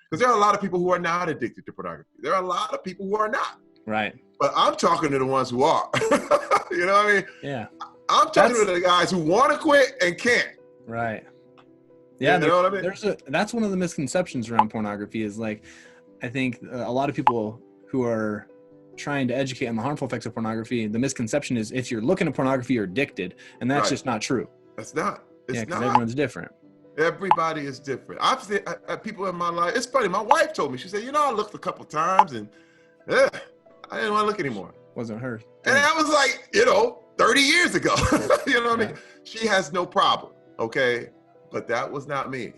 Because there are a lot of people who are not addicted to pornography. There are a lot of people who are not. Right. But I'm talking to the ones who are. You know what I mean? Yeah. I'm talking to the guys who want to quit and can't. Right. Yeah. You know what I mean? That's one of the misconceptions around pornography is like, I think a lot of people who are trying to educate on the harmful effects of pornography, the misconception is if you're looking at pornography, you're addicted. And that's just not true. That's not. It's because not. everyone's different. Everybody is different. I've seen people in my life. It's funny. My wife told me, she said, I looked a couple times and I didn't want to look anymore. Wasn't her. And that was like, 30 years ago. You know what I mean? She has no problem. Okay. But that was not me.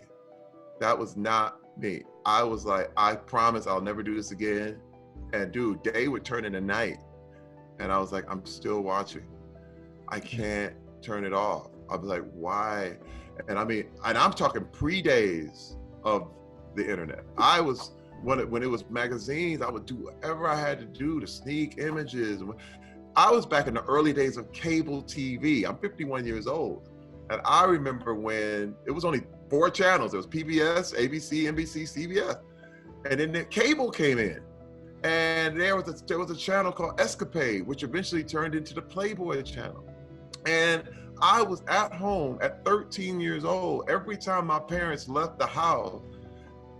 That was not me. I was like, I promise I'll never do this again. And dude, day would turn into night. And I was like, I'm still watching. I can't turn it off. I was like, why? And I'm talking pre-days of the internet. I was, when it was magazines, I would do whatever I had to do to sneak images. I was back in the early days of cable TV. I'm 51 years old. And I remember when it was only 4 channels. There was PBS, ABC, NBC, CBS. And then the cable came in. And there was a channel called Escapade, which eventually turned into the Playboy channel. And I was at home at 13 years old. Every time my parents left the house,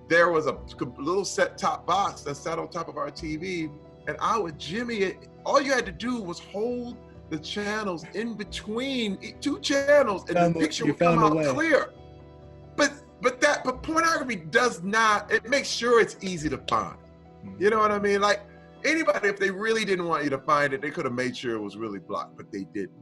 there was a little set-top box that sat on top of our TV, and I would jimmy it. All you had to do was hold the channels in between 2 channels, and the picture would come out clear. But pornography does not. It makes sure it's easy to find. You know what I mean? Like anybody, if they really didn't want you to find it, they could have made sure it was really blocked, but they didn't.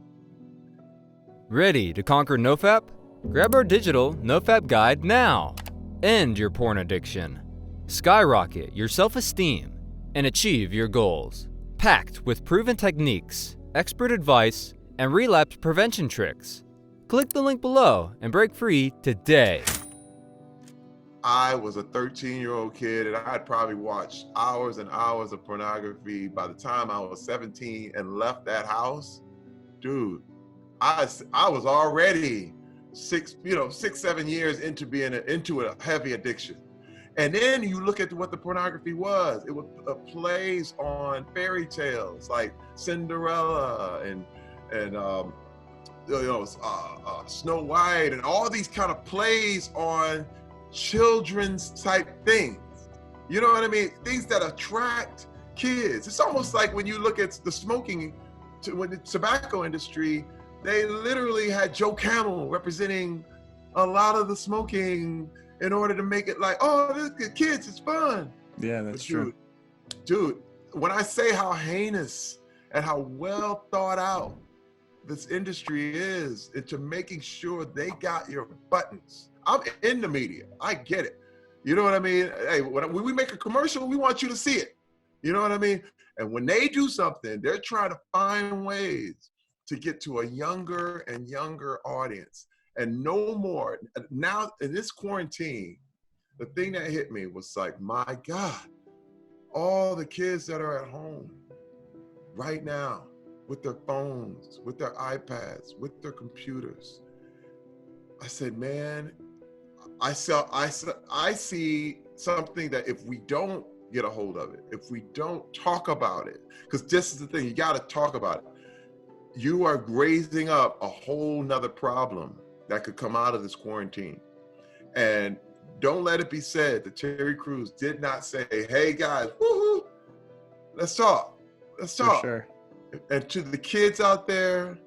Ready to conquer NoFap? Grab our digital NoFap guide now. End your porn addiction. Skyrocket your self-esteem and achieve your goals. Packed with proven techniques, expert advice, and relapse prevention tricks. Click the link below and break free today. I was a 13-year-old kid and I had probably watched hours and hours of pornography. By the time I was 17 and left that house, dude, I was already 6-7 years into a heavy addiction. And then you look at what the pornography was. It was plays on fairy tales like Cinderella and Snow White and all these kind of plays on children's type things. You know what I mean? Things that attract kids. It's almost like when you look at the when the tobacco industry, they literally had Joe Camel representing a lot of the smoking in order to make it like, oh, this good kids, it's fun. Yeah, that's true. Dude, when I say how heinous and how well thought out this industry is into making sure they got your buttons. I'm in the media. I get it. You know what I mean? Hey, when we make a commercial, we want you to see it. You know what I mean? And when they do something, they're trying to find ways to get to a younger and younger audience. And no more. Now, in this quarantine, the thing that hit me was like, my God, all the kids that are at home right now with their phones, with their iPads, with their computers. I said, man, I see something that if we don't get a hold of it, if we don't talk about it, because this is the thing, you got to talk about it. You are raising up a whole nother problem that could come out of this quarantine. And don't let it be said that Terry Crews did not say, hey guys, woohoo, let's talk. Let's talk. For sure. And to the kids out there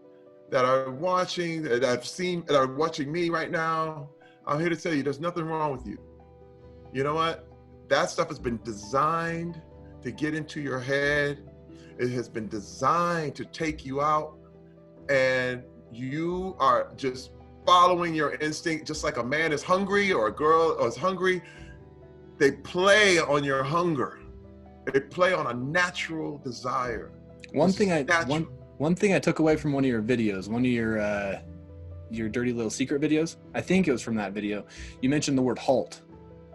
that are watching, that are watching me right now, I'm here to tell you, there's nothing wrong with you. You know what? That stuff has been designed to get into your head. It has been designed to take you out, and you are just following your instinct, just like a man is hungry or a girl is hungry. They play on your hunger. They play on a natural desire. One thing I took away from one of your videos, one of your dirty little secret videos, I think it was from that video, you mentioned the word halt.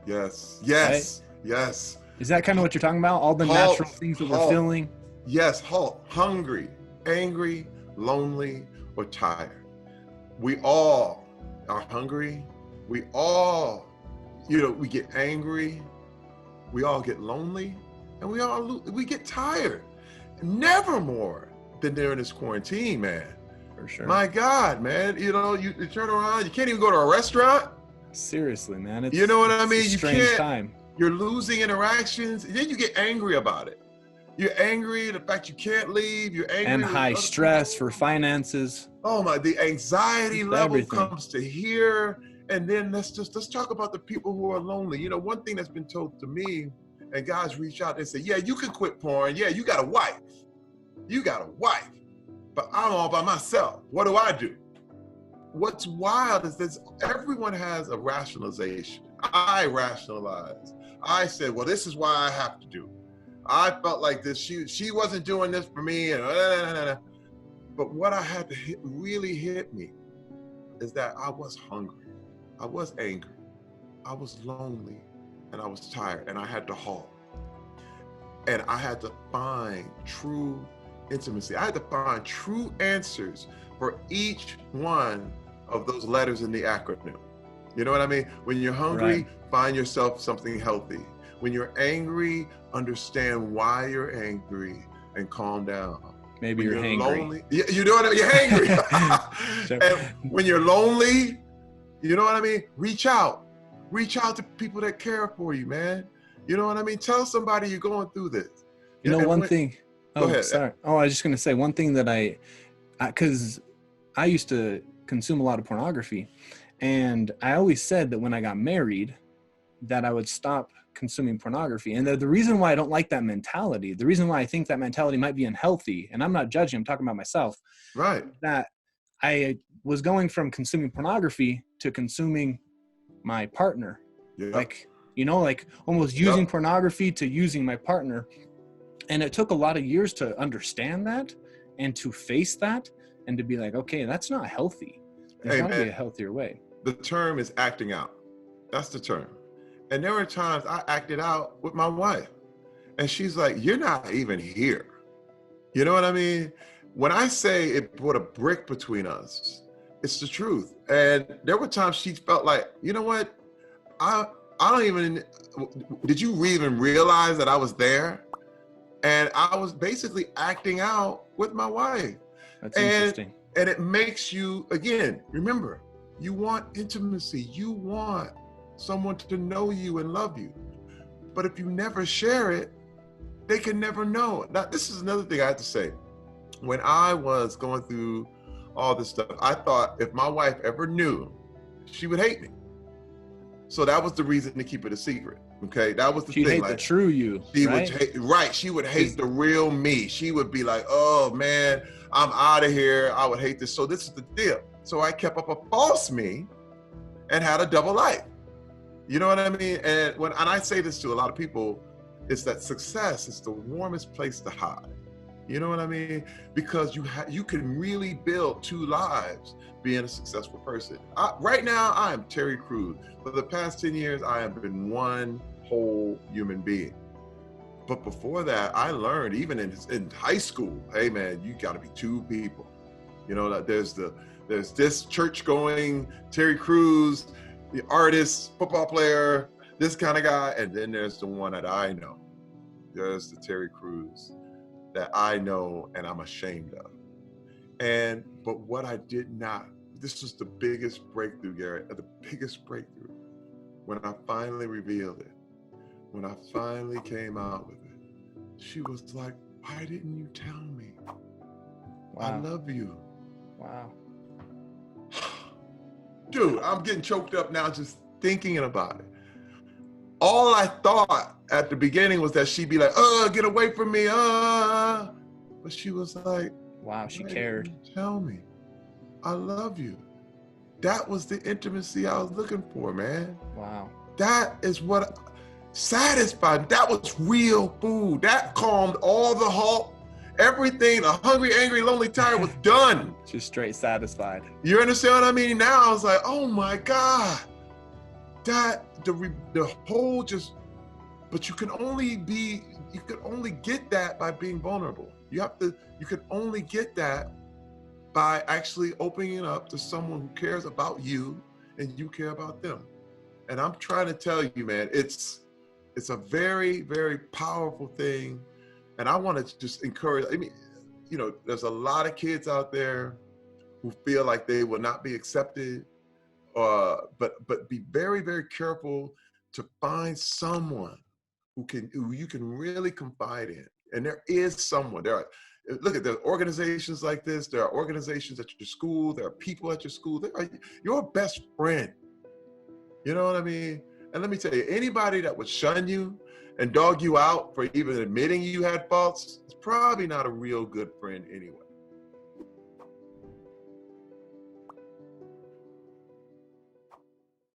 Yes. Right? Yes. Is that kind of what you're talking about? All the halt, natural things that we're feeling? Yes, halt. Hungry, angry, lonely, or tired. We all are hungry. We all, we get angry. we all get lonely, and we get tired. Never more than during this quarantine, man. For sure. My God, man, you turn around, you can't even go to a restaurant. Seriously, man. It's, you know what I it's mean? a You strange can't. time. You're losing interactions, and then you get angry about it. You're angry at the fact you can't leave. You're angry. And high stress for finances. Oh my, the anxiety Just level everything. comes to here. And then let's talk about the people who are lonely. You know, one thing that's been told to me, and guys reach out and say, yeah, you can quit porn. Yeah, you got a wife. You got a wife. But I'm all by myself. What do I do? What's wild is that everyone has a rationalization. I rationalized. I said, well, this is why I have to do it. I felt like this. She wasn't doing this for me. And but what I had to really hit me is that I was hungry. I was angry. I was lonely, and I was tired, and I had to halt. And I had to find true intimacy. I had to find true answers for each one of those letters in the acronym. You know what I mean? When you're hungry, Right. Find yourself something healthy. When you're angry, understand why you're angry and calm down. Maybe When you're hangry. lonely, you know what I mean? You're hangry. Sure. And when you're lonely, you know what I mean? Reach out. Reach out to people that care for you, man. You know what I mean? Tell somebody you're going through this. You know, one thing. Go Oh, ahead. sorry. Oh, I was just going to say one thing that because I used to consume a lot of pornography, and I always said that when I got married, that I would stop consuming pornography. And the reason why I don't like that mentality, the reason why I think that mentality might be unhealthy, and I'm not judging, I'm talking about myself, Right. that I was going from consuming pornography to consuming my partner. Yeah. Like, you know, like almost using Yep. pornography to using my partner. And it took a lot of years to understand that and to face that and to be like, okay, that's not healthy. There's Hey, got to be man. a healthier way. The term is acting out. That's the term. And there were times I acted out with my wife, and she's like, you're not even here. You know what I mean? When I say it put a brick between us, it's the truth. And there were times she felt like, you know what? I don't even, did you even realize that I was there? And I was basically acting out with my wife. That's And interesting. And it makes you, again, remember, you want intimacy. You want someone to know you and love you. But if you never share it, they can never know. Now, this is another thing I have to say. When I was going through all this stuff, I thought if my wife ever knew, she would hate me. So that was the reason to keep it a secret. Okay, that was the She'd thing. hate the true you, She right? would hate, right? She would hate the real me. She would be like, "Oh man, I'm out of here. I would hate this." So this is the deal. So I kept up a false me, and had a double life. You know what I mean? And I say this to a lot of people, it's that success is the warmest place to hide. You know what I mean? Because you can really build two lives being a successful person. Right now, I am Terry Crews. For the past 10 years, I have been one whole human being. But before that, I learned, even in high school, hey man, you gotta be two people. You know, that there's this church-going Terry Crews, the artist, football player, this kind of guy, and then there's the one that I know. There's the Terry Crews that I know and I'm ashamed of. But what I did not, this was the biggest breakthrough, Garrett, the biggest breakthrough. When I finally revealed it, when I finally came out with it, she was like, why didn't you tell me? I Wow. love you. Wow. Dude, I'm getting choked up now just thinking about it. All I thought at the beginning was that she'd be like, get away from me, But she was like, Wow, she why cared. didn't you tell me? I love you. That was the intimacy I was looking for, man. Wow. That is what satisfied. That was real food. That calmed all the halt. Everything, the hungry, angry, lonely, tired was done. Just straight satisfied. You understand what I mean? Now I was like, oh my God. That, the whole just, but you can only get that by being vulnerable. You can only get that by actually opening up to someone who cares about you and you care about them. And I'm trying to tell you, man, it's it's a very, very powerful thing. And I want to just encourage, I mean, you know, there's a lot of kids out there who feel like they will not be accepted, but be very, very careful to find someone who you can really confide in. And there is someone. There are organizations like this. There are organizations at your school. There are people at your school. They are your best friend. You know what I mean? And let me tell you, anybody that would shun you and dog you out for even admitting you had faults is probably not a real good friend anyway.